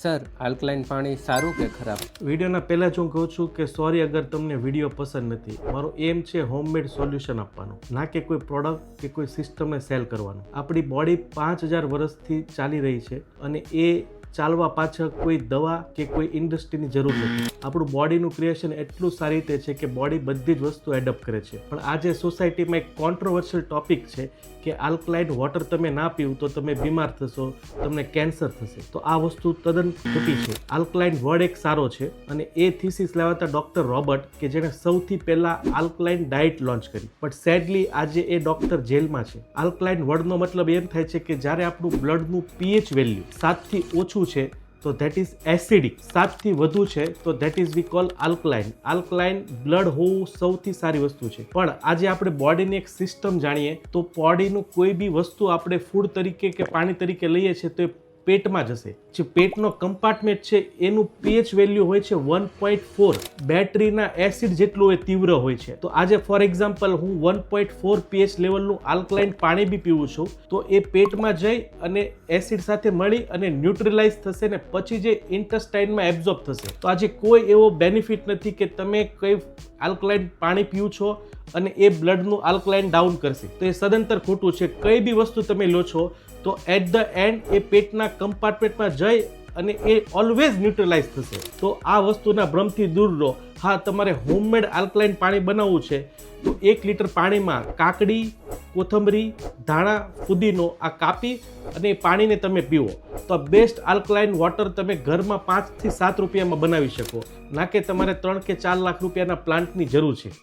Sir alkaline પાણી સારું કે ખરાબ? વિડીયોના પહેલાં જ હું કહું છું કે સોરી અગર તમને વિડીયો પસંદ નથી. મારો એમ છે હોમમેડ સોલ્યુશન આપવાનું, ના કે કોઈ પ્રોડક્ટ કે કોઈ સિસ્ટમને સેલ કરવાનું. આપણી બોડી 5000 વર્ષથી ચાલી રહી છે અને એ ચાલવા પાછળ કોઈ દવા કે કોઈ ઇન્ડસ્ટ્રીની જરૂર નથી. આપણું બોડીનું ક્રિએશન એટલું સારી રીતે છે કે બોડી બધી જ વસ્તુ એડપ્ટ કરે છે. પણ આજે સોસાયટીમાં એક કોન્ટ્રોવર્શિયલ ટોપિક છે કે આલ્કલાઇન વોટર તમે ના પીવું તો તમે બીમાર થશો, તમને કેન્સર થશે. તો આ વસ્તુ તદ્દન ખોટી છે. આલ્કલાઇન વર્ડ એક સારો છે અને એ થીસીસ લાવતા ડૉક્ટર રોબર્ટ કે જેણે સૌથી પહેલાં આલ્કલાઇન ડાયટ લોન્ચ કરી, બટ સેડલી આજે એ ડૉક્ટર જેલમાં છે. આલ્કલાઇન વર્ડનો મતલબ એમ થાય છે કે જ્યારે આપણું બ્લડનું પીએચ વેલ્યુ 7થી ઓછું છે તો ધેટ ઇઝ એસિડિક, 7થી વધુ છે તો that is V call alkaline. Alkaline blood હોવું સૌથી સારી વસ્તુ છે. પણ આજે આપણે બોડીની એક સિસ્ટમ જાણીએ તો બોડીનું કોઈ બી વસ્તુ આપણે ફૂડ તરીકે કે પાણી તરીકે લઈએ છીએ તો એ પેટમાં જશે. જે પેટનો કમ્પાર્ટમેન્ટ છે એનું પીએચ વેલ્યુ હોય છે 1.4, બેટરીના એસિડ જેટલું એ તીવ્ર હોય છે. તો આજે ફોર એક્ઝામ્પલ હું 1.4 પીએચ લેવલનું આલ્કલાઇન પાણી બી પીવું છું તો એ પેટમાં જઈ અને એસિડ સાથે મળી અને ન્યુટ્રલાઇઝ થશે ને પછી જે ઇન્ટેસ્ટાઇનમાં એબ્ઝોર્બ થશે. તો આજે કોઈ એવો બેનિફિટ નથી કે તમે કઈ આલ્કલાઇન પાણી પીવું છો અને એ બ્લડનું આલ્કલાઇન ડાઉન કરશે. તો એ સદંતર ખોટું છે. કઈ બી વસ્તુ તમે લો છો તો એટ ધ એન્ડ એ પેટના કમ્પાર્ટમેન્ટમાં જઈ અને એ ઓલવેઝ ન્યુટ્રલાઇઝ થશે. તો આ વસ્તુના ભ્રમથી દૂર રહો. હા, તમારે હોમમેડ આલ્કલાઇન પાણી બનાવવું છે તો 1 લીટર પાણીમાં કાકડી, કોથમરી, ધાણા, ફુદીનો આ કાપી અને એ પાણીને તમે પીવો તો બેસ્ટ આલ્કલાઇન વોટર તમે ઘરમાં 5 થી 7 રૂપિયામાં બનાવી શકો, ના કે તમારે 3 કે 4 લાખ રૂપિયાના પ્લાન્ટની જરૂર છે.